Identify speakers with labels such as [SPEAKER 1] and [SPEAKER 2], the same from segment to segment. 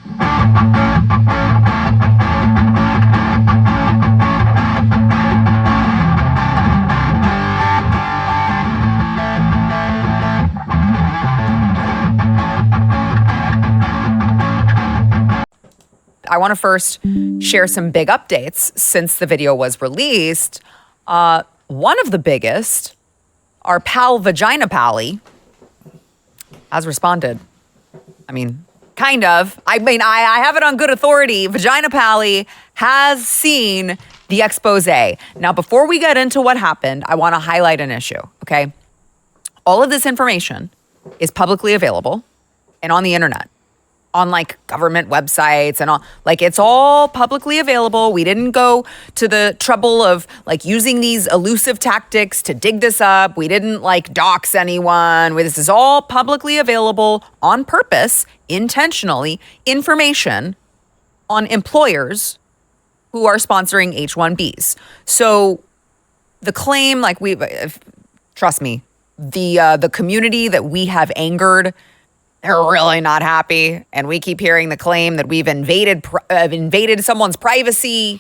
[SPEAKER 1] I want to first share some big updates since the video was released. One of the biggest, our pal Vagina Pally, has responded. I mean, kind of. I have it on good authority. Vagina Pally has seen the expose. Now, before we get into what happened, I want to highlight an issue, okay? All of this information is publicly available and on the internet, on like government websites and all, like it's all publicly available. We didn't go to the trouble of like using these elusive tactics to dig this up. We didn't like dox anyone. This is all publicly available on purpose, intentionally, information on employers who are sponsoring H-1Bs. So the claim, like trust me, the community that we have angered, they're really not happy. And we keep hearing the claim that we've invaded someone's privacy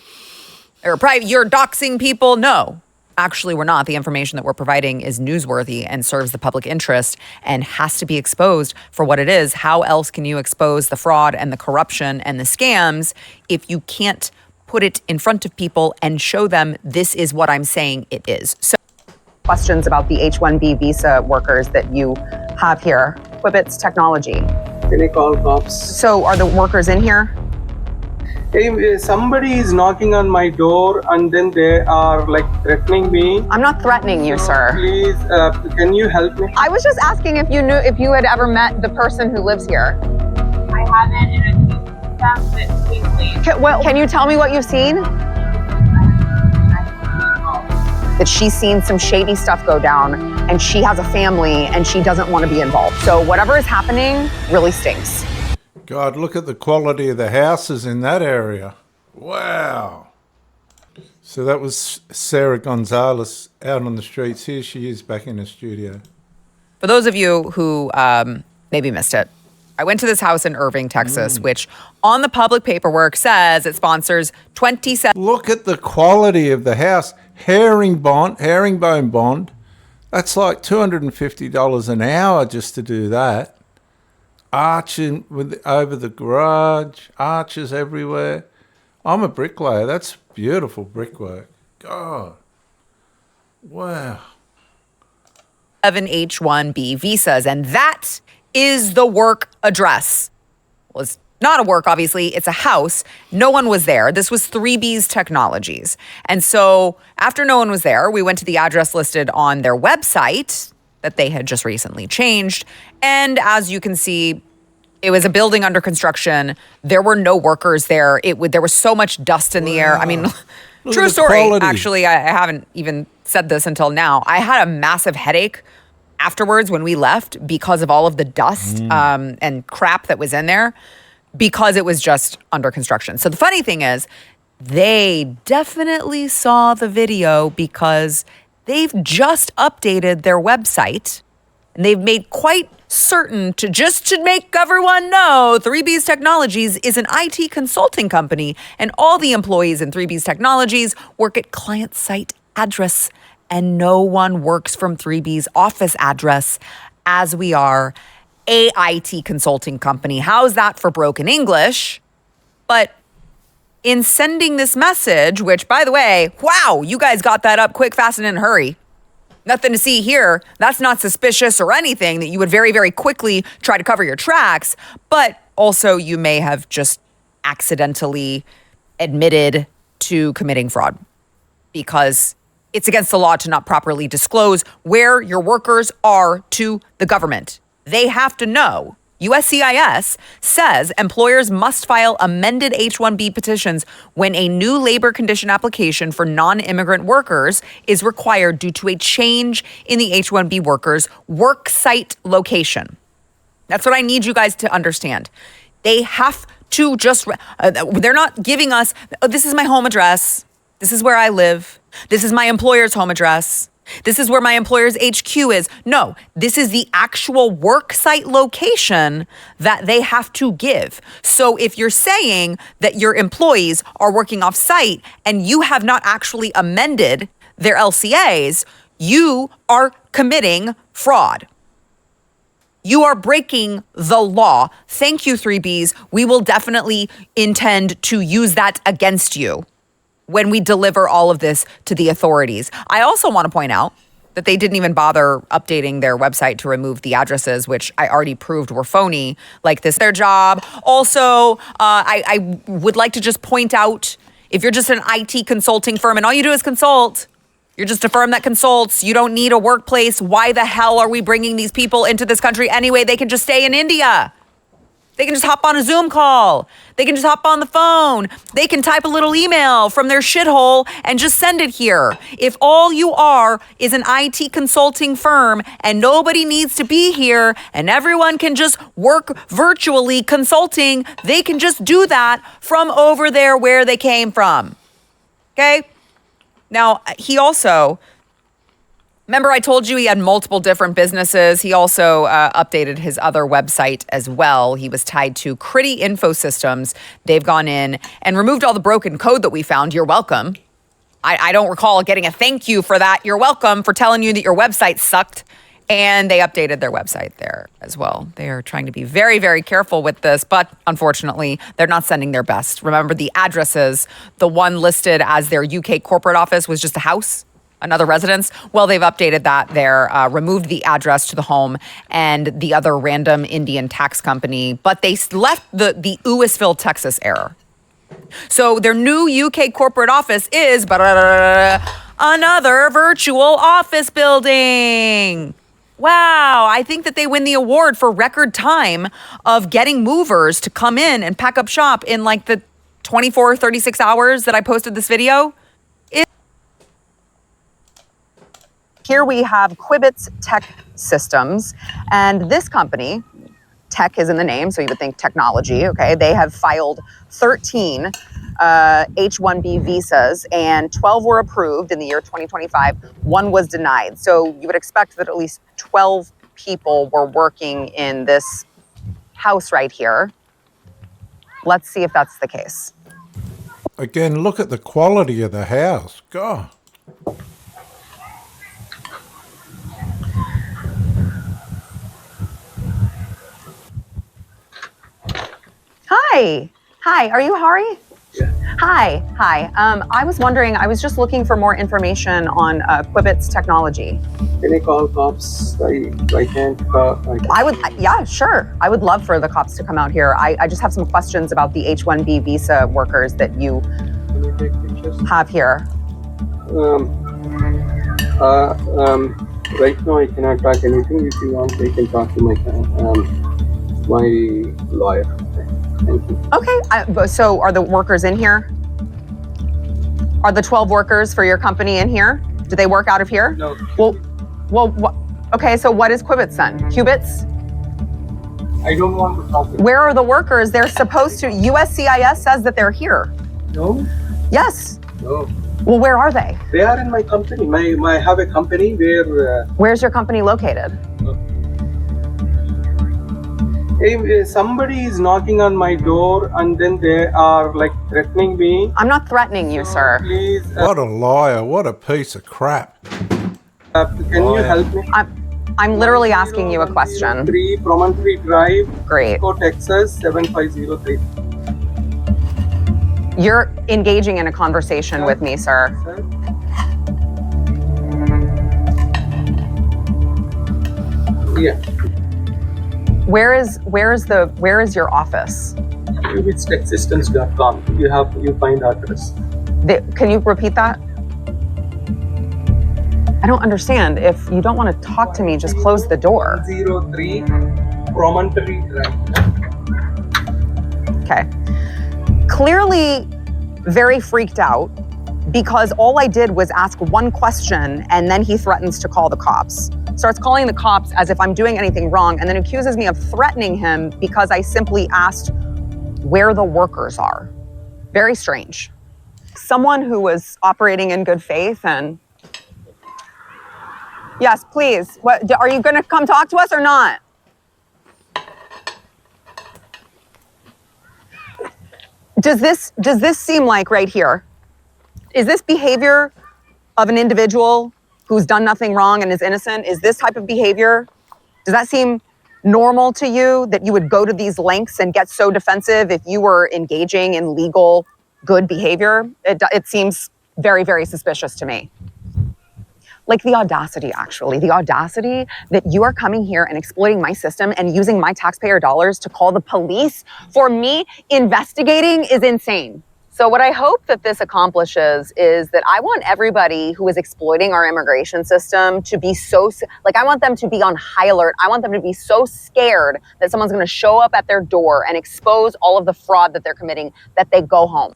[SPEAKER 1] or you're doxing people. No, actually, we're not. The information that we're providing is newsworthy and serves the public interest and has to be exposed for what it is. How else can you expose the fraud and the corruption and the scams if you can't put it in front of people and show them this is what I'm saying it is? So questions about the H-1B visa workers that you have here. Quibbitz Technology.
[SPEAKER 2] Can I call cops?
[SPEAKER 1] So are the workers in here?
[SPEAKER 2] Hey, somebody is knocking on my door and then they are like threatening me.
[SPEAKER 1] I'm not threatening you, sir.
[SPEAKER 2] Please, can you help me?
[SPEAKER 1] I was just asking if you had ever met the person who lives here.
[SPEAKER 3] I haven't, and I think that please.
[SPEAKER 1] Can you tell me what you've seen? That she's seen some shady stuff go down and she has a family and she doesn't want to be involved. So whatever is happening really stinks.
[SPEAKER 4] God, look at the quality of the houses in that area. Wow. So that was Sarah Gonzalez out on the streets. Here she is back in the studio.
[SPEAKER 1] For those of you who maybe missed it, I went to this house in Irving, Texas, which on the public paperwork says it sponsors 27.
[SPEAKER 4] Look at the quality of the house. Herringbone bond. That's like $250 an hour just to do that. Arching over the garage, arches everywhere. I'm a bricklayer. That's beautiful brickwork. God. Wow.
[SPEAKER 1] 7 H-1B visas, and that is the work address. Well, it's not a work, obviously. It's a house. No one was there. This was 3B's Technologies. And so after no one was there, we went to the address listed on their website that they had just recently changed. And as you can see, it was a building under construction. There were no workers there. There was so much dust in the air. I mean, true story.
[SPEAKER 4] Quality.
[SPEAKER 1] Actually, I haven't even said this until now. I had a massive headache afterwards when we left because of all of the dust and crap that was in there, because it was just under construction. So the funny thing is, they definitely saw the video because they've just updated their website and they've made quite certain to make everyone know 3B's Technologies is an IT consulting company and all the employees in 3B's Technologies work at client site address and no one works from 3B's office address, as we are a IT consulting company. How's that for broken English? But in sending this message, which, by the way, wow, you guys got that up quick, fast, and in a hurry. Nothing to see here. That's not suspicious or anything that you would very, very quickly try to cover your tracks. But also you may have just accidentally admitted to committing fraud because it's against the law to not properly disclose where your workers are to the government. They have to know. USCIS says employers must file amended H-1B petitions when a new labor condition application for non-immigrant workers is required due to a change in the H-1B workers' work site location. That's what I need you guys to understand. They have to they're not giving us, oh, this is my home address. This is where I live. This is my employer's home address. This is where my employer's HQ is. No, this is the actual work site location that they have to give. So if you're saying that your employees are working off site and you have not actually amended their LCAs, you are committing fraud. You are breaking the law. Thank you, 3Bs. We will definitely intend to use that against you when we deliver all of this to the authorities. I also want to point out that they didn't even bother updating their website to remove the addresses, which I already proved were phony, like this, their job. Also, I would like to just point out, if you're just an IT consulting firm and all you do is consult, you're just a firm that consults, you don't need a workplace. Why the hell are we bringing these people into this country anyway? They can just stay in India. They can just hop on a Zoom call. They can just hop on the phone. They can type a little email from their shithole and just send it here. If all you are is an IT consulting firm and nobody needs to be here and everyone can just work virtually consulting, they can just do that from over there where they came from. Okay? Now, he also, remember I told you he had multiple different businesses. He also updated his other website as well. He was tied to Critty Info Systems. They've gone in and removed all the broken code that we found. You're welcome. I don't recall getting a thank you for that. You're welcome for telling you that your website sucked. And they updated their website there as well. They are trying to be very, very careful with this, but unfortunately, they're not sending their best. Remember the addresses, the one listed as their UK corporate office was just a house, another residence. Well, they've updated that there, removed the address to the home and the other random Indian tax company, but they left the Uwasville, Texas error. So their new UK corporate office is another virtual office building. Wow, I think that they win the award for record time of getting movers to come in and pack up shop in like the 24, 36 hours that I posted this video. Here we have Quibbitz Tech Systems, and this company, tech is in the name, so you would think technology, okay? They have filed 13 H-1B visas, and 12 were approved in the year 2025. One was denied. So you would expect that at least 12 people were working in this house right here. Let's see if that's the case.
[SPEAKER 4] Again, look at the quality of the house. God.
[SPEAKER 1] Hi. Hi, are you Hari?
[SPEAKER 2] Yeah.
[SPEAKER 1] Hi. I was wondering, I was just looking for more information on Quibbitz Technology.
[SPEAKER 2] Can I call cops? I can't.
[SPEAKER 1] I would, yeah, sure. I would love for the cops to come out here. I just have some questions about the H-1B visa workers that you
[SPEAKER 2] Can you take pictures?
[SPEAKER 1] have here.
[SPEAKER 2] Right now I cannot track anything. If you want, I can talk to my lawyer. Thank you.
[SPEAKER 1] Okay, so are the workers in here? Are the 12 workers for your company in here? Do they work out of here?
[SPEAKER 2] No.
[SPEAKER 1] Okay, so what is Quibbitz then? Qubits?
[SPEAKER 2] I don't want to talk.
[SPEAKER 1] Where are the workers? They're supposed to, USCIS says that they're here.
[SPEAKER 2] No.
[SPEAKER 1] Yes.
[SPEAKER 2] No.
[SPEAKER 1] Well, where are they?
[SPEAKER 2] They are in my company. I have a company where.
[SPEAKER 1] Where's your company located?
[SPEAKER 2] If somebody is knocking on my door and then they are like threatening me.
[SPEAKER 1] I'm not threatening you, sir.
[SPEAKER 2] Please,
[SPEAKER 4] What a liar. What a piece of crap.
[SPEAKER 2] can you help me?
[SPEAKER 1] I'm literally asking you a question.
[SPEAKER 2] 3 Promontory Drive,
[SPEAKER 1] Great.
[SPEAKER 2] Texas 75033.
[SPEAKER 1] You're engaging in a conversation with me, sir.
[SPEAKER 2] Sir? Yeah.
[SPEAKER 1] Where is your office?
[SPEAKER 2] It's techsystems.com. You find address.
[SPEAKER 1] Can you repeat that? I don't understand. If you don't want to talk to me, just close the door.
[SPEAKER 2] 03 Promontory Drive.
[SPEAKER 1] Okay. Clearly very freaked out because all I did was ask one question and then he threatens to call the cops. Starts calling the cops as if I'm doing anything wrong and then accuses me of threatening him because I simply asked where the workers are. Very strange. Someone who was operating in good faith and Yes, please. What are you going to come talk to us or not? Does this seem like right here? Is this behavior of an individual who's done nothing wrong and is innocent? Is this type of behavior? Does that seem normal to you, that you would go to these lengths and get so defensive if you were engaging in legal good behavior? It seems very, very suspicious to me. Like the audacity, actually, the audacity that you are coming here and exploiting my system and using my taxpayer dollars to call the police for me investigating is insane. So what I hope that this accomplishes is that I want everybody who is exploiting our immigration system to be I want them to be on high alert. I want them to be so scared that someone's going to show up at their door and expose all of the fraud that they're committing that they go home.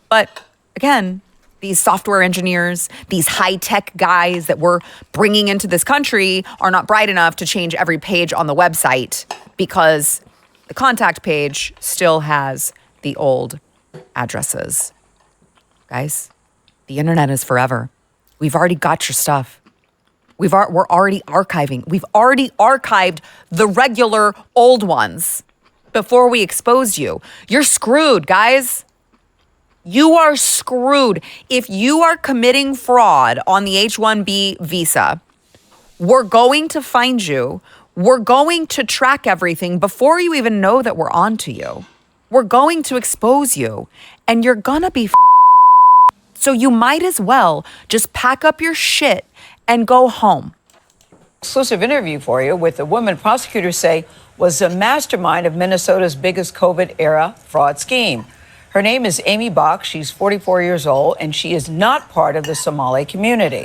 [SPEAKER 1] But again, these software engineers, these high-tech guys that we're bringing into this country are not bright enough to change every page on the website because the contact page still has the old addresses. Guys, the internet is forever. We've already got your stuff. We're already archiving. We've already archived the regular old ones before we exposed you. You're screwed, guys. You are screwed. If you are committing fraud on the H-1B visa, we're going to find you. We're going to track everything before you even know that we're on to you. We're going to expose you, and you're gonna be so you might as well just pack up your shit and go home.
[SPEAKER 5] Exclusive interview for you with a woman prosecutors say was the mastermind of Minnesota's biggest COVID-era fraud scheme. Her name is Amy Bach. She's 44 years old, and she is not part of the Somali community.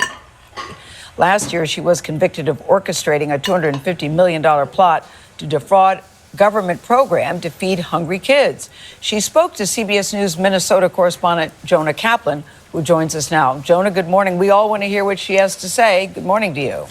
[SPEAKER 5] Last year, she was convicted of orchestrating a $250 million plot to defraud government program to feed hungry kids. She spoke to CBS News Minnesota correspondent Jonah Kaplan, who joins us now. Jonah, good morning. We all want to hear what she has to say. Good morning to you.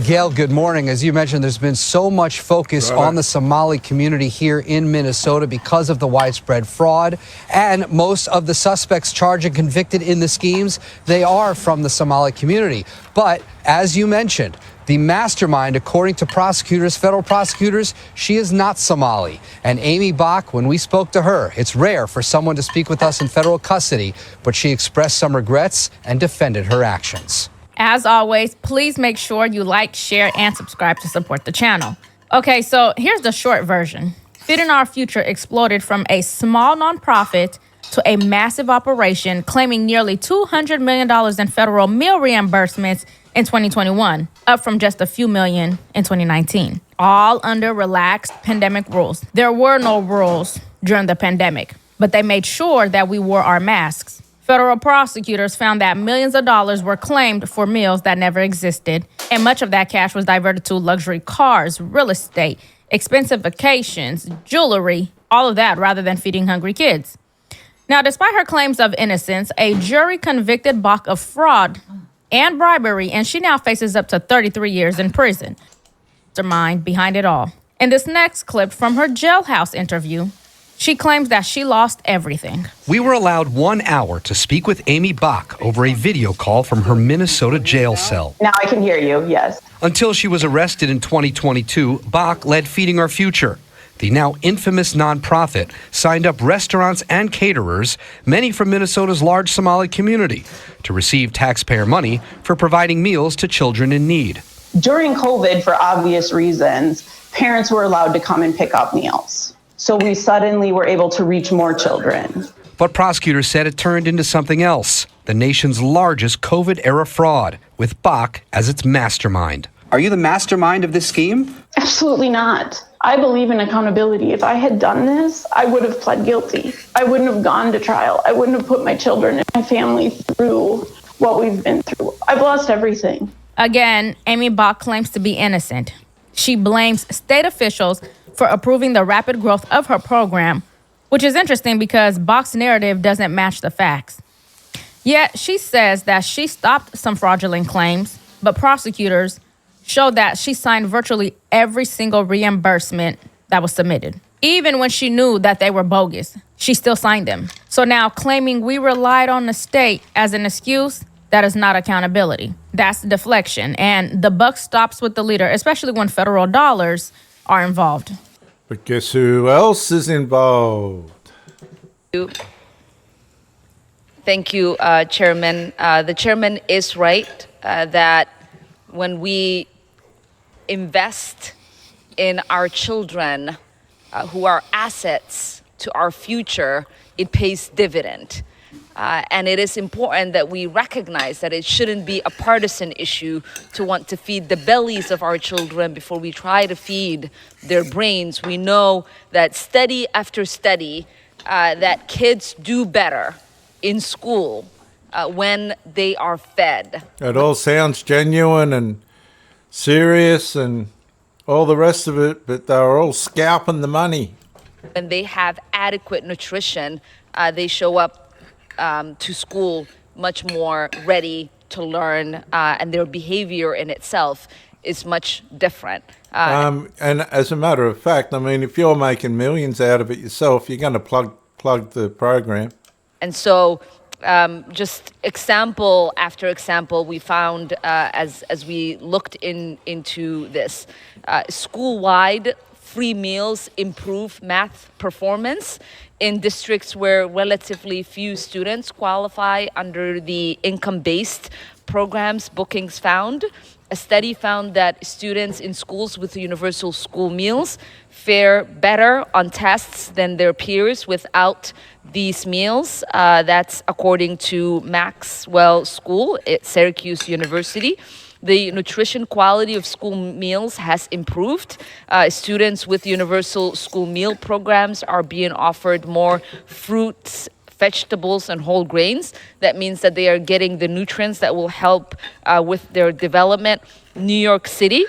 [SPEAKER 6] Gail, good morning. As you mentioned, there's been so much focus on the Somali community here in Minnesota because of the widespread fraud. And most of the suspects charged and convicted in the schemes, they are from the Somali community. But as you mentioned, the mastermind, according to prosecutors, federal prosecutors, she is not Somali. And Amy Bach, when we spoke to her, it's rare for someone to speak with us in federal custody, but she expressed some regrets and defended her actions.
[SPEAKER 7] As always, please make sure you like, share, and subscribe to support the channel. Okay, so here's the short version. Feeding Our Future exploded from a small nonprofit to a massive operation, claiming nearly $200 million in federal meal reimbursements in 2021, up from just a few million in 2019, all under relaxed pandemic rules. There were no rules during the pandemic, but they made sure that we wore our masks. Federal prosecutors found that millions of dollars were claimed for meals that never existed, and much of that cash was diverted to luxury cars, real estate, expensive vacations, jewelry, all of that rather than feeding hungry kids. Now, despite her claims of innocence, a jury convicted Bach of fraud and bribery, and she now faces up to 33 years in prison. Her mind behind it all. In this next clip from her jailhouse interview, she claims that she lost everything.
[SPEAKER 8] We were allowed 1 hour to speak with Amy Bach over a video call from her Minnesota jail cell.
[SPEAKER 9] Now I can hear you, yes.
[SPEAKER 8] Until she was arrested in 2022, Bach led Feeding Our Future. The now infamous nonprofit signed up restaurants and caterers, many from Minnesota's large Somali community, to receive taxpayer money for providing meals to children in need.
[SPEAKER 9] During COVID, for obvious reasons, parents were allowed to come and pick up meals. So we suddenly were able to reach more children.
[SPEAKER 8] But prosecutors said it turned into something else, the nation's largest COVID-era fraud, with Bach as its mastermind.
[SPEAKER 10] Are you the mastermind of this scheme?
[SPEAKER 9] Absolutely not. I believe in accountability. If I had done this, I would have pled guilty. I wouldn't have gone to trial. I wouldn't have put my children and my family through what we've been through. I've lost everything.
[SPEAKER 7] Again, Amy Bach claims to be innocent. She blames state officials for approving the rapid growth of her program, which is interesting because Bach's narrative doesn't match the facts. Yet she says that she stopped some fraudulent claims, but prosecutors showed that she signed virtually every single reimbursement that was submitted. Even when she knew that they were bogus, she still signed them. So now claiming we relied on the state as an excuse That is not accountability. That's deflection. And the buck stops with the leader, especially when federal dollars are involved.
[SPEAKER 4] But guess who else is involved?
[SPEAKER 11] Thank you, Chairman. The chairman is right that when we invest in our children, who are assets to our future, it pays dividend. And it is important that we recognize that it shouldn't be a partisan issue to want to feed the bellies of our children before we try to feed their brains. We know that study after study that kids do better in school when they are fed.
[SPEAKER 4] It all sounds genuine and serious and all the rest of it, but they're all scalping the money.
[SPEAKER 11] When they have adequate nutrition, they show up to school much more ready to learn, and their behavior in itself is much different.
[SPEAKER 4] And as a matter of fact, I mean, if you're making millions out of it yourself, you're going to plug the program.
[SPEAKER 11] And so just example after example, we found as we looked into this, school-wide free meals improve math performance in districts where relatively few students qualify under the income-based programs. Bookings found. A study found that students in schools with universal school meals fare better on tests than their peers without these meals. That's according to Maxwell School at Syracuse University. The nutrition quality of school meals has improved. Students with universal school meal programs are being offered more fruits, vegetables, and whole grains. That means that they are getting the nutrients that will help with their development. New York City,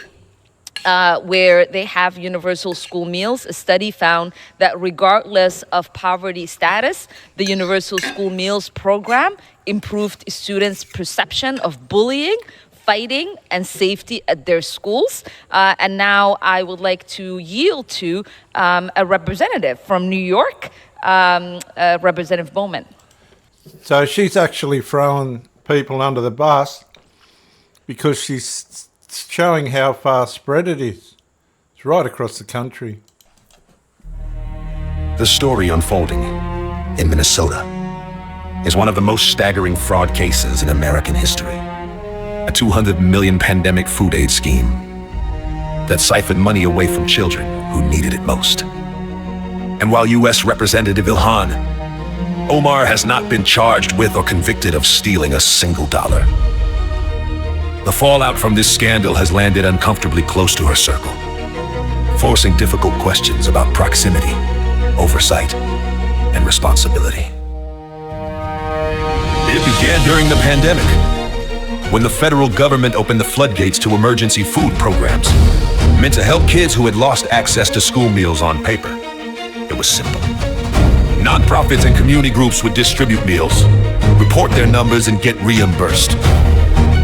[SPEAKER 11] where they have universal school meals, a study found that regardless of poverty status, the universal school meals program improved students' perception of bullying, fighting, and safety at their schools. And now I would like to yield to a representative from New York, Representative Bowman.
[SPEAKER 4] So she's actually throwing people under the bus because she's showing how far spread it is. It's right across the country.
[SPEAKER 12] The story unfolding in Minnesota is one of the most staggering fraud cases in American history. A $200 million pandemic food aid scheme that siphoned money away from children who needed it most. And while U.S. Representative Ilhan Omar has not been charged with or convicted of stealing a single dollar, the fallout from this scandal has landed uncomfortably close to her circle, forcing difficult questions about proximity, oversight, and responsibility. It began during the pandemic, when the federal government opened the floodgates to emergency food programs meant to help kids who had lost access to school meals on paper. It was simple. Nonprofits and community groups would distribute meals, report their numbers, and get reimbursed.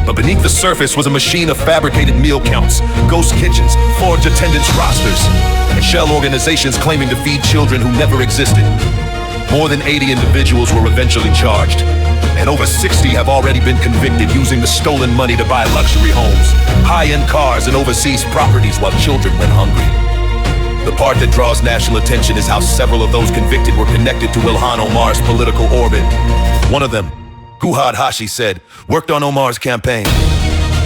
[SPEAKER 12] But beneath the surface was a machine of fabricated meal counts, ghost kitchens, forged attendance rosters, and shell organizations claiming to feed children who never existed. More than 80 individuals were eventually charged, and over 60 have already been convicted using the stolen money to buy luxury homes, high-end cars, and overseas properties while children went hungry. The part that draws national attention is how several of those convicted were connected to Ilhan Omar's political orbit. One of them, Guhad Hashi, said, worked on Omar's campaign.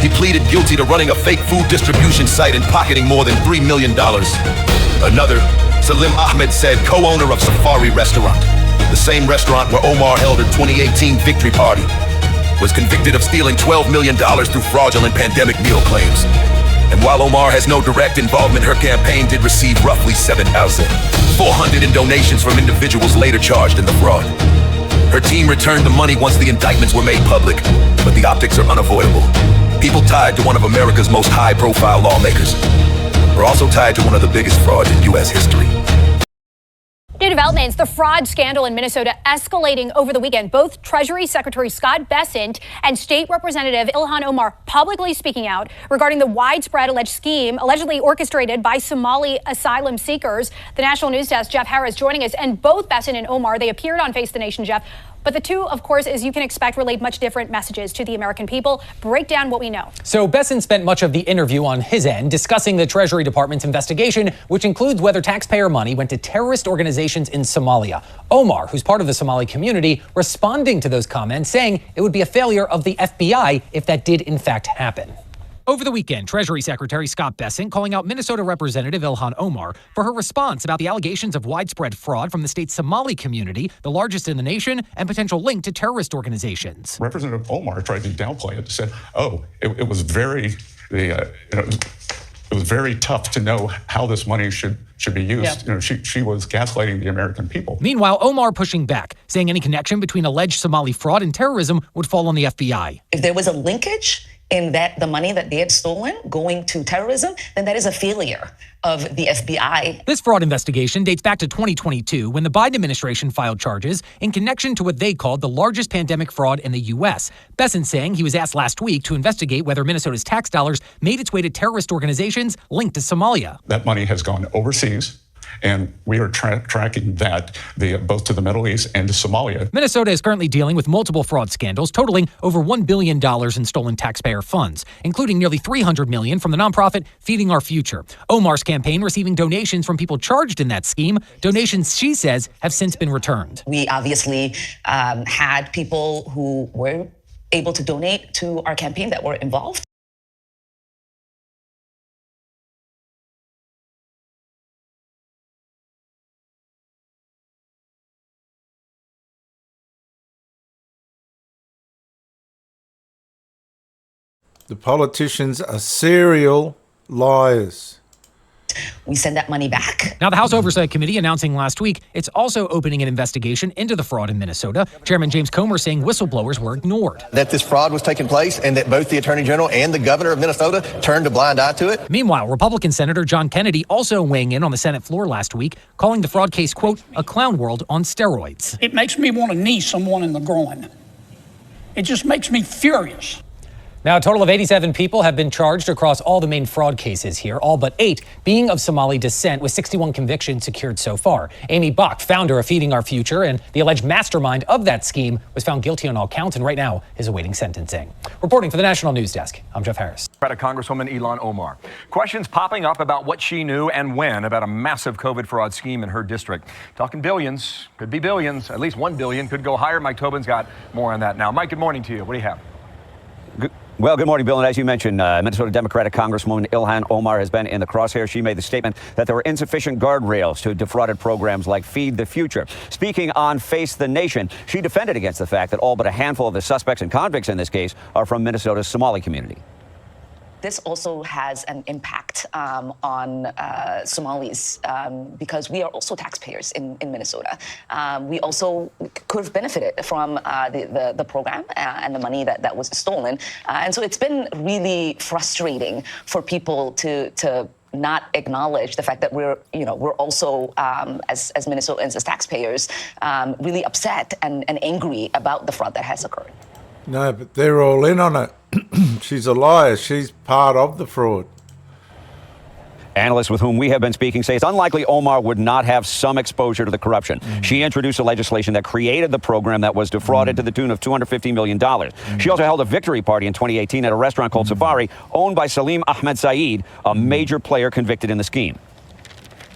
[SPEAKER 12] He pleaded guilty to running a fake food distribution site and pocketing more than $3 million. Another, Salim Ahmed, said, co-owner of Safari Restaurant, the same restaurant where Omar held her 2018 victory party, was convicted of stealing $12 million through fraudulent pandemic meal claims. And while Omar has no direct involvement, her campaign did receive roughly $7,400 in donations from individuals later charged in the fraud. Her team returned the money once the indictments were made public, but the optics are unavoidable. People tied to one of America's most high-profile lawmakers are also tied to one of the biggest frauds in U.S. history.
[SPEAKER 13] New developments, the fraud scandal in Minnesota escalating over the weekend. Both Treasury Secretary Scott Bessent and State Representative Ilhan Omar publicly speaking out regarding the widespread alleged scheme allegedly orchestrated by Somali asylum seekers. The National News Desk, Jeff Harris, joining us. And both Bessent and Omar, they appeared on Face the Nation, Jeff, But the two, of course, as you can expect, relayed much different messages to the American people. Break down what we know.
[SPEAKER 14] So Besson spent much of the interview on his end discussing the Treasury Department's investigation, which includes whether taxpayer money went to terrorist organizations in Somalia. Omar, who's part of the Somali community, responding to those comments, saying it would be a failure of the FBI if that did in fact happen. Over the weekend, Treasury Secretary Scott Bessent calling out Minnesota Representative Ilhan Omar for her response about the allegations of widespread fraud from the state's Somali community, the largest in the nation, and potential link to terrorist organizations.
[SPEAKER 15] Representative Omar tried to downplay it, said, it was very, it was very tough to know how this money should be used. Yeah. She was gaslighting the American people.
[SPEAKER 14] Meanwhile, Omar pushing back, saying any connection between alleged Somali fraud and terrorism would fall on the FBI.
[SPEAKER 16] If there was a linkage in that the money that they had stolen going to terrorism, then that is a failure of the FBI.
[SPEAKER 14] This fraud investigation dates back to 2022 when the Biden administration filed charges in connection to what they called the largest pandemic fraud in the U.S. Bessent saying he was asked last week to investigate whether Minnesota's tax dollars made its way to terrorist organizations linked to Somalia.
[SPEAKER 15] That money has gone overseas. And we are tracking that both to the Middle East and to Somalia.
[SPEAKER 14] Minnesota is currently dealing with multiple fraud scandals totaling over $1 billion in stolen taxpayer funds, including nearly $300 million from the nonprofit Feeding Our Future. Omar's campaign receiving donations from people charged in that scheme, donations she says have since been returned.
[SPEAKER 16] We obviously had people who were able to donate to our campaign that were involved.
[SPEAKER 4] The politicians are serial liars.
[SPEAKER 16] We send that money back.
[SPEAKER 14] Now, the House Oversight Committee announcing last week it's also opening an investigation into the fraud in Minnesota. Chairman James Comer saying whistleblowers were ignored.
[SPEAKER 17] That this fraud was taking place and that both the Attorney General and the governor of Minnesota turned a blind eye to it.
[SPEAKER 14] Meanwhile, Republican Senator John Kennedy also weighing in on the Senate floor last week, calling the fraud case, quote, a clown world on steroids.
[SPEAKER 18] It makes me want to knee someone in the groin. It just makes me furious.
[SPEAKER 14] Now, a total of 87 people have been charged across all the main fraud cases here, all but 8 being of Somali descent, with 61 convictions secured so far. Amy Bach, founder of Feeding Our Future and the alleged mastermind of that scheme, was found guilty on all counts and right now is awaiting sentencing. Reporting for the National News Desk, I'm Jeff Harris.
[SPEAKER 19] Congresswoman Ilhan Omar. Questions popping up about what she knew and when about a massive COVID fraud scheme in her district. Talking billions, could be billions, at least $1 billion, could go higher. Mike Tobin's got more on that now. Mike, good morning to you. What do you have?
[SPEAKER 20] Well, good morning, Bill. And as you mentioned, Minnesota Democratic Congresswoman Ilhan Omar has been in the crosshairs. She made the statement that there were insufficient guardrails to defrauded programs like Feed the Future. Speaking on Face the Nation, she defended against the fact that all but a handful of the suspects and convicts in this case are from Minnesota's Somali community.
[SPEAKER 16] This also has an impact on Somalis because we are also taxpayers in Minnesota. We also could have benefited from the program and the money that was stolen. And so it's been really frustrating for people to not acknowledge the fact that we're also, as Minnesotans, as taxpayers, really upset and angry about the fraud that has occurred.
[SPEAKER 4] No, but they're all in on it. She's a liar. She's part of the fraud.
[SPEAKER 20] Analysts with whom we have been speaking say it's unlikely Omar would not have some exposure to the corruption. She introduced a legislation that created the program that was defrauded to the tune of $250 million. She also held a victory party in 2018 at a restaurant called Safari, owned by Salim Ahmed Saeed, a major player convicted in the scheme.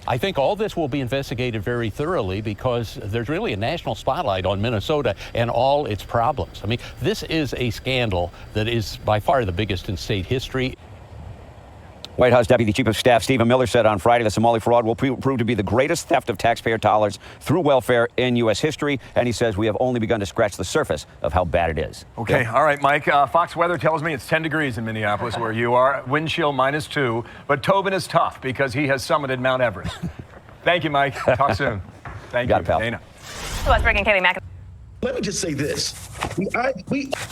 [SPEAKER 21] I think all this will be investigated very thoroughly because there's really a national spotlight on Minnesota and all its problems. I mean, this is a scandal that is by far the biggest in state history.
[SPEAKER 20] White House Deputy Chief of Staff Stephen Miller said on Friday the Somali fraud will prove to be the greatest theft of taxpayer dollars through welfare in U.S. history. And he says we have only begun to scratch the surface of how bad it is.
[SPEAKER 19] Okay, all right, Mike. Fox weather tells me it's 10 degrees in Minneapolis where you are. Wind chill -2. But Tobin is tough because he has summited Mount Everest. Thank you, Mike. Talk soon. Thank you,
[SPEAKER 20] pal.
[SPEAKER 19] Dana.
[SPEAKER 22] So let's bring in Katie Mack.
[SPEAKER 23] Let me just say this. We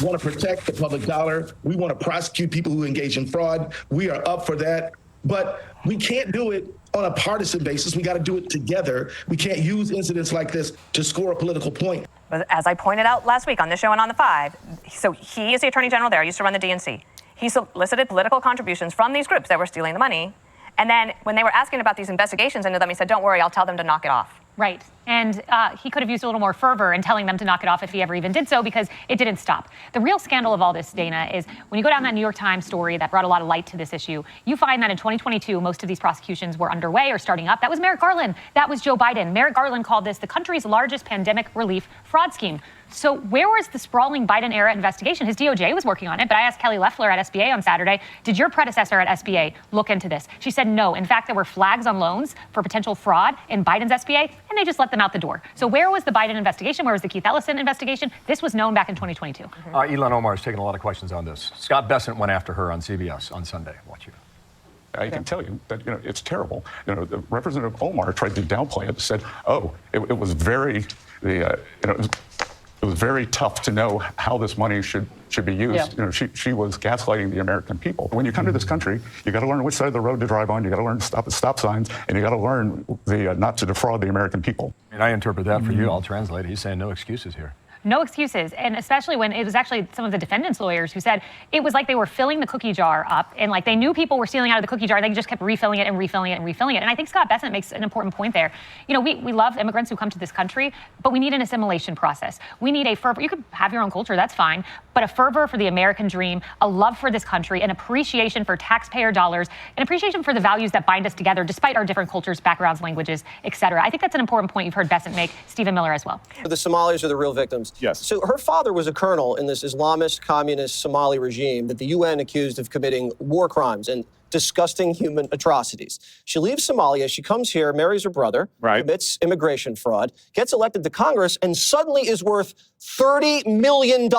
[SPEAKER 23] want to protect the public dollar. We want to prosecute people who engage in fraud. We are up for that. But we can't do it on a partisan basis. We got to do it together. We can't use incidents like this to score a political point.
[SPEAKER 22] But as I pointed out last week on this show and on the 5, so he is the attorney general there, used to run the DNC. He solicited political contributions from these groups that were stealing the money. And then when they were asking about these investigations into them, he said, don't worry, I'll tell them to knock it off.
[SPEAKER 1] Right. And he could have used a little more fervor in telling them to knock it off if he ever even did so, because it didn't stop. The real scandal of all this, Dana, is when you go down that New York Times story that brought a lot of light to this issue, you find that in 2022, most of these prosecutions were underway or starting up. That was Merrick Garland. That was Joe Biden. Merrick Garland called this the country's largest pandemic relief fraud scheme. So where was the sprawling Biden-era investigation? His DOJ was working on it, but I asked Kelly Loeffler at SBA on Saturday, did your predecessor at SBA look into this? She said no. In fact, there were flags on loans for potential fraud in Biden's SBA, and they just let them out the door. So where was the Biden investigation? Where was the Keith Ellison investigation? This was known back in 2022.
[SPEAKER 19] Ilhan Omar is taking a lot of questions on this. Scott Bessent went after her on CBS on Sunday. Watch you.
[SPEAKER 15] I can tell you that it's terrible. Representative Omar tried to downplay it and said, "Oh, it was very it was very tough to know how this money should be used." Yeah. She was gaslighting the American people. When you come to this country, you got to learn which side of the road to drive on. You got to learn to stop at stop signs, and you got to learn not to defraud the American people.
[SPEAKER 19] And I interpret that for you. I'll translate it. He's saying no excuses here.
[SPEAKER 1] No excuses, and especially when it was actually some of the defendants' lawyers who said it was like they were filling the cookie jar up, and like they knew people were stealing out of the cookie jar, and they just kept refilling it and refilling it and refilling it. And I think Scott Bessent makes an important point there. We love immigrants who come to this country, but we need an assimilation process. We need a fervor. You could have your own culture, that's fine, but a fervor for the American dream, a love for this country, an appreciation for taxpayer dollars, an appreciation for the values that bind us together despite our different cultures, backgrounds, languages, et cetera. I think that's an important point you've heard Bessent make, Stephen Miller as well.
[SPEAKER 2] The Somalis are the real victims.
[SPEAKER 15] Yes.
[SPEAKER 2] So her father was a colonel in this Islamist communist Somali regime that the UN accused of committing war crimes and disgusting human atrocities. She leaves Somalia, she comes here, marries her brother, commits immigration fraud, gets elected to Congress, and suddenly is worth $30 million.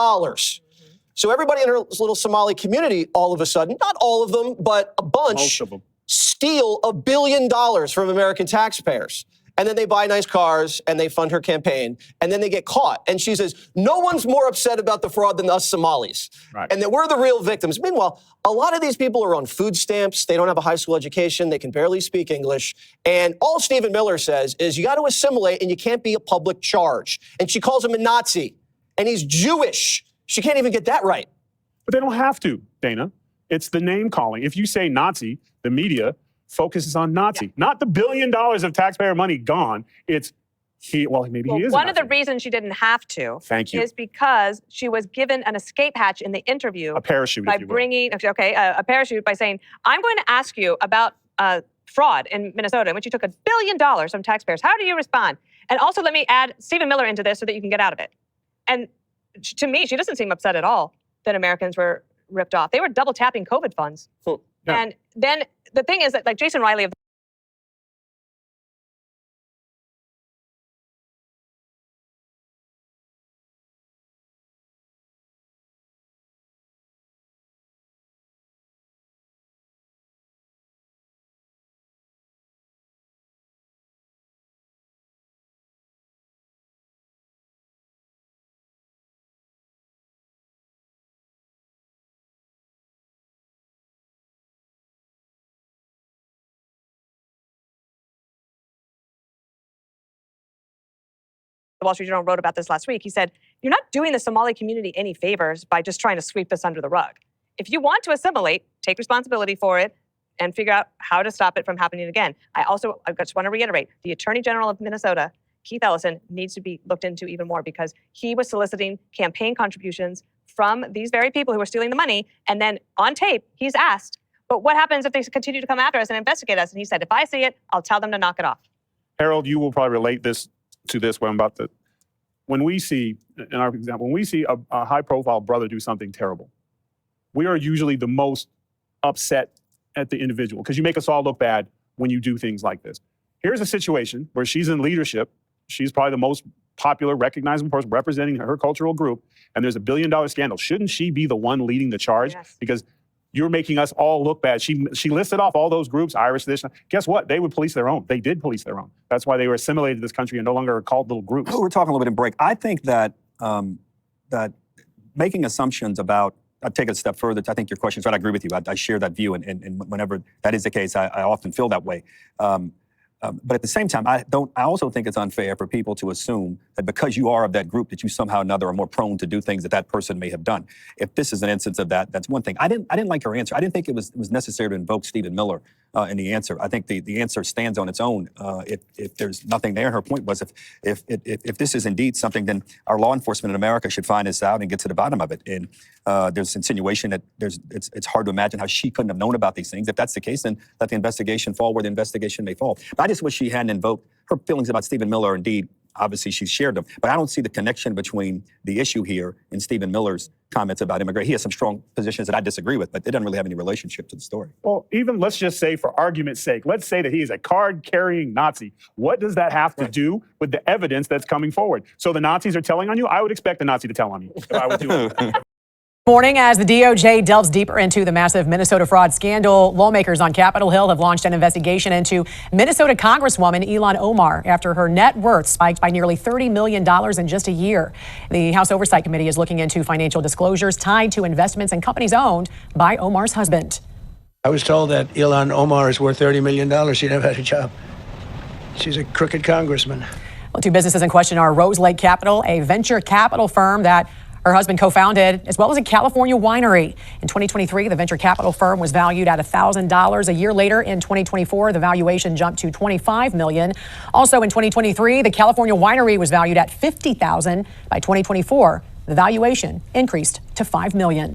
[SPEAKER 2] So everybody in her little Somali community, all of a sudden, not all of them, but a bunch,
[SPEAKER 15] most of them,
[SPEAKER 2] steal $1 billion from American taxpayers. And then they buy nice cars and they fund her campaign, and then they get caught. And she says, no one's more upset about the fraud than us Somalis, and that we're the real victims. Meanwhile, a lot of these people are on food stamps. They don't have a high school education. They can barely speak English. And all Stephen Miller says is you got to assimilate and you can't be a public charge. And she calls him a Nazi, and he's Jewish. She can't even get that right.
[SPEAKER 3] But they don't have to, Dana. It's the name calling. If you say Nazi, the media focuses on Nazi, not the $1 billion of taxpayer money gone. It's he. Well, maybe he is.
[SPEAKER 22] One of the reasons she didn't have to, is because she was given an escape hatch in the interview.
[SPEAKER 3] A parachute,
[SPEAKER 22] by
[SPEAKER 3] if you will.
[SPEAKER 22] bringing a parachute by saying, "I'm going to ask you about fraud in Minnesota, in which you took $1 billion from taxpayers. How do you respond? And also, let me add Stephen Miller into this so that you can get out of it." And to me, she doesn't seem upset at all that Americans were ripped off. They were double tapping COVID funds.
[SPEAKER 3] Yeah.
[SPEAKER 22] And then the thing is that, like Jason Riley of the Wall Street Journal wrote about this last week. He said, you're not doing the Somali community any favors by just trying to sweep this under the rug. If you want to assimilate, take responsibility for it and figure out how to stop it from happening again. I just want to reiterate, the Attorney General of Minnesota, Keith Ellison, needs to be looked into even more because he was soliciting campaign contributions from these very people who were stealing the money. And then on tape, he's asked, but what happens if they continue to come after us and investigate us? And he said, if I see it, I'll tell them to knock it off.
[SPEAKER 3] Harold, you will probably relate to this when I'm about to. When we see, in our example, when we see a high-profile brother do something terrible, we are usually the most upset at the individual because you make us all look bad when you do things like this. Here's a situation where she's in leadership. She's probably the most popular, recognizable person representing her cultural group, and there's $1 billion scandal. Shouldn't she be the one leading the charge?
[SPEAKER 22] Yes.
[SPEAKER 3] Because you're making us all look bad. She listed off all those groups, Irish, this. Guess what? They would police their own. They did police their own. That's why they were assimilated to this country and no longer are called little groups.
[SPEAKER 24] We're talking a little bit in break. I think that that making assumptions about, I'll take it a step further. I think your question's right. I agree with you. I share that view, and whenever that is the case, I often feel that way. But at the same time, I also think it's unfair for people to assume that because you are of that group that you somehow or another are more prone to do things that person may have done. If this is an instance of that, that's one thing. I didn't like her answer. I didn't think it was necessary to invoke Stephen Miller in the answer. I think the answer stands on its own. If there's nothing there, her point was if this is indeed something, then our law enforcement in America should find this out and get to the bottom of it. And there's insinuation that it's hard to imagine how she couldn't have known about these things. If that's the case, then let the investigation fall where the investigation may fall. But I just wish she hadn't invoked her feelings about Stephen Miller. Indeed, obviously she's shared them, but I don't see the connection between the issue here and Stephen Miller's comments about immigration. He has some strong positions that I disagree with, but it doesn't really have any relationship to the story.
[SPEAKER 3] Well, even let's just say, for argument's sake, let's say that he is a card-carrying Nazi. What does that have to do with the evidence that's coming forward? So the Nazis are telling on you? I would expect the Nazi to tell on you if I was doing it.
[SPEAKER 5] Morning, as the DOJ delves deeper into the massive Minnesota fraud scandal, lawmakers on Capitol Hill have launched an investigation into Minnesota Congresswoman Ilhan Omar after her net worth spiked by nearly $30 million in just a year. The House Oversight Committee is looking into financial disclosures tied to investments in companies owned by Omar's husband.
[SPEAKER 6] I was told that Ilhan Omar is worth $30 million. She never had a job. She's a crooked congressman.
[SPEAKER 5] Well, two businesses in question are Rose Lake Capital, a venture capital firm that her husband co-founded, as well as a California winery. In 2023, the venture capital firm was valued at $1,000. A year later, in 2024, the valuation jumped to $25 million. Also in 2023, the California winery was valued at $50,000. By 2024, the valuation increased to $5 million.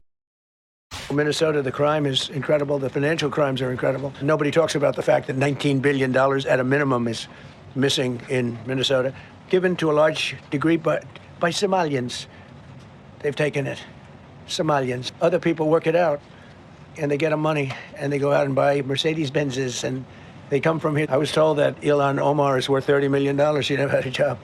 [SPEAKER 6] In Minnesota, the crime is incredible. The financial crimes are incredible. Nobody talks about the fact that $19 billion at a minimum is missing in Minnesota, given to a large degree by Somalians. They've taken it. Somalians. Other people work it out, and they get them money, and they go out and buy Mercedes-Benzes, and they come from here. I was told that Ilhan Omar is worth $30 million. She never had a job.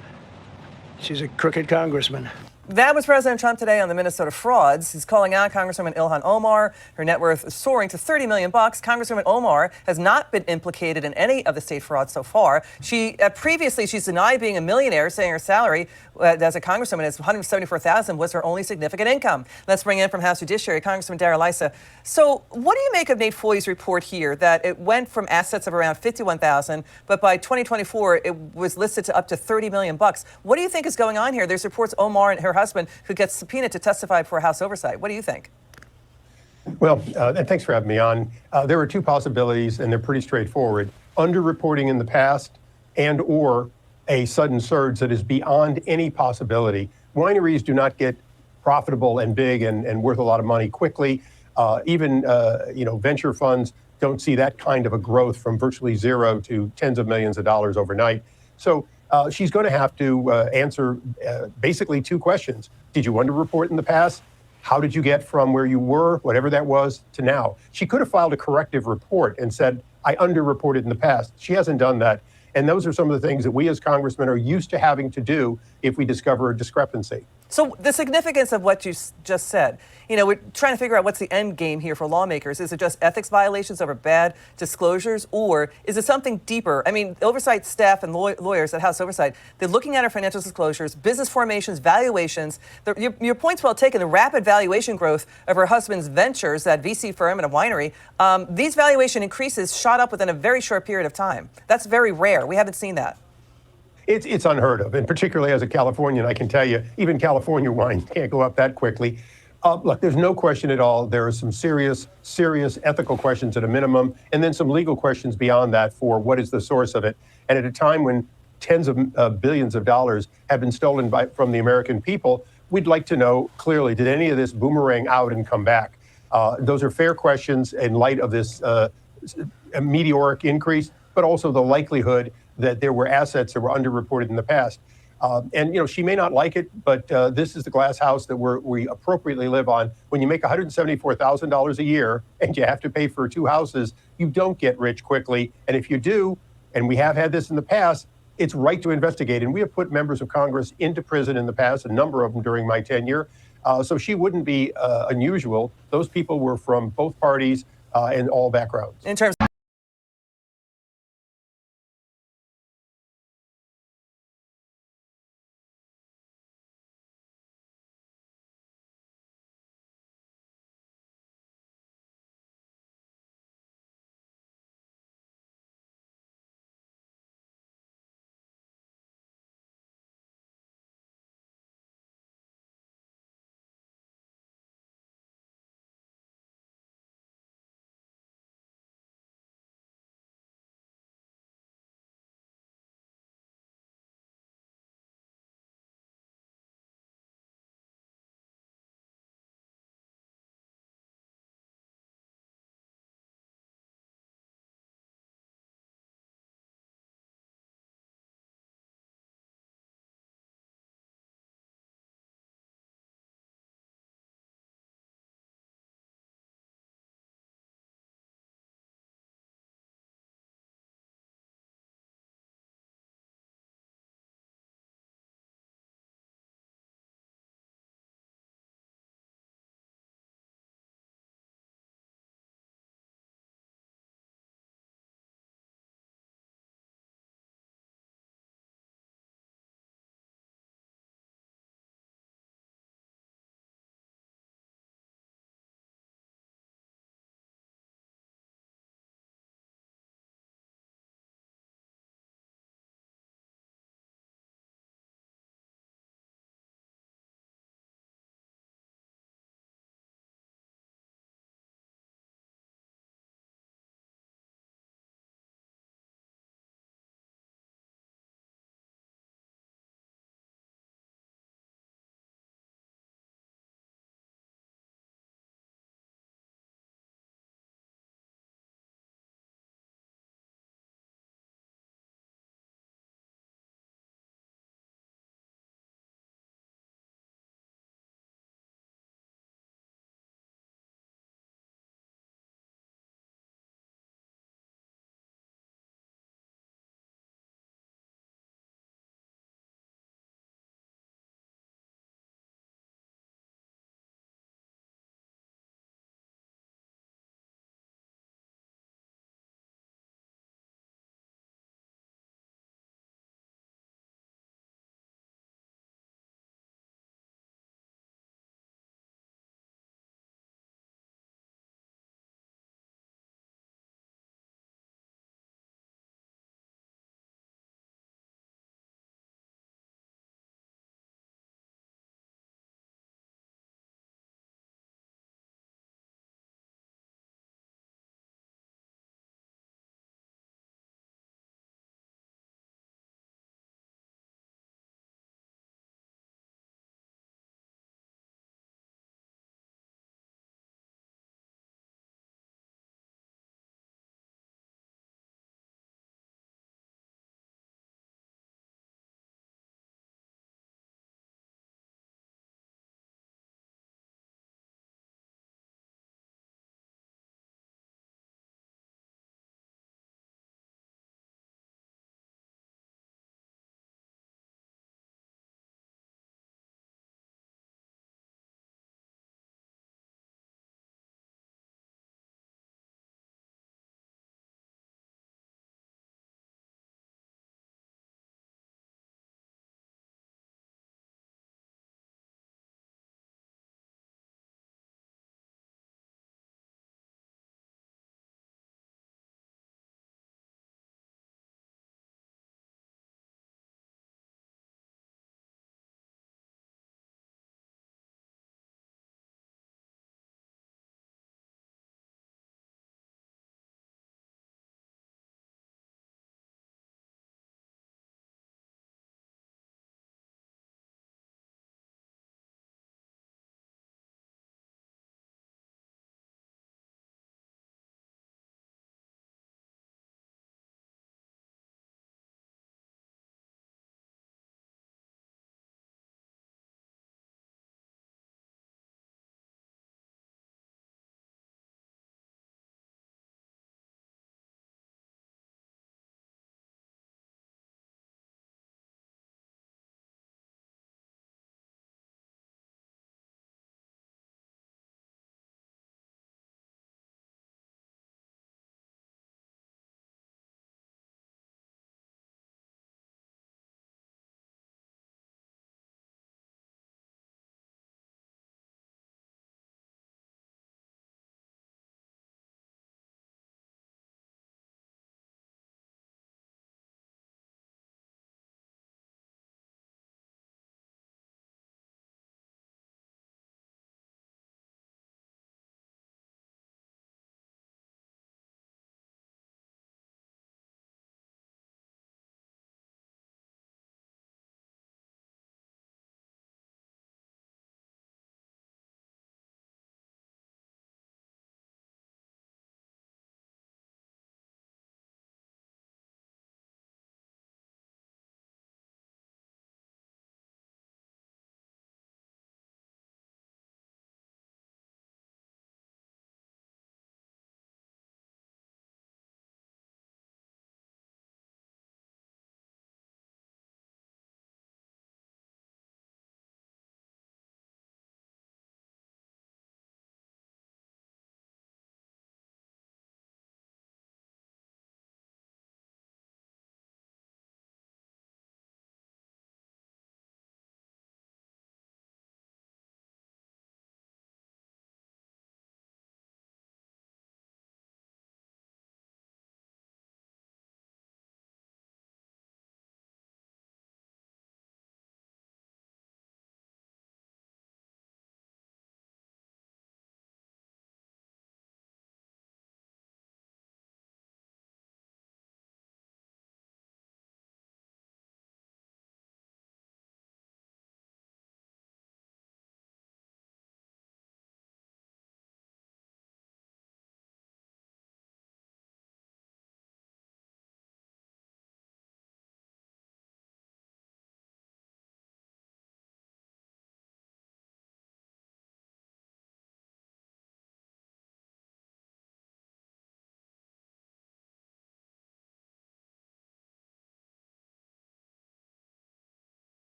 [SPEAKER 6] She's a crooked congressman.
[SPEAKER 8] That was President Trump today on the Minnesota frauds. He's calling out Congresswoman Ilhan Omar. Her net worth is soaring to $30 million. Congresswoman Omar has not been implicated in any of the state frauds so far. She previously she's denied being a millionaire, saying her salary as a congresswoman is $174,000 was her only significant income. Let's bring in from House Judiciary Congressman Dara Lissa. So, what do you make of Nate Foley's report here that it went from assets of around $51,000, but by 2024 it was listed to up to $30 million? What do you think is going on here? There's reports Omar and her husband who gets subpoenaed to testify before House Oversight. What do you think?
[SPEAKER 10] Well, and thanks for having me on. There are two possibilities, and they're pretty straightforward. Underreporting in the past and or a sudden surge that is beyond any possibility. Wineries do not get profitable and big and worth a lot of money quickly. Even venture funds don't see that kind of a growth from virtually zero to tens of millions of dollars overnight. So she's going to have to answer basically two questions. Did you underreport in the past? How did you get from where you were, whatever that was, to now? She could have filed a corrective report and said, I underreported in the past. She hasn't done that. And those are some of the things that we as congressmen are used to having to do if we discover a discrepancy.
[SPEAKER 8] So the significance of what you just said, we're trying to figure out what's the end game here for lawmakers. Is it just ethics violations over bad disclosures, or is it something deeper? I mean, oversight staff and lawyers at House Oversight, they're looking at our financial disclosures, business formations, valuations. Your point's well taken. The rapid valuation growth of her husband's ventures, that VC firm and a winery, these valuation increases shot up within a very short period of time. That's very rare. We haven't seen that.
[SPEAKER 10] It's unheard of, and particularly as a Californian, I can tell you, even California wine can't go up that quickly. Look, there's no question at all. There are some serious ethical questions at a minimum, and then some legal questions beyond that for what is the source of it. And at a time when tens of billions of dollars have been stolen from the American people, we'd like to know clearly, did any of this boomerang out and come back? Those are fair questions in light of this meteoric increase, but also the likelihood that there were assets that were underreported in the past. And she may not like it, but this is the glass house that we appropriately live on. When you make $174,000 a year and you have to pay for two houses, you don't get rich quickly. And if you do, and we have had this in the past, it's right to investigate. And we have put members of Congress into prison in the past, a number of them during my tenure. So she wouldn't be unusual. Those people were from both parties and all backgrounds.
[SPEAKER 8] In terms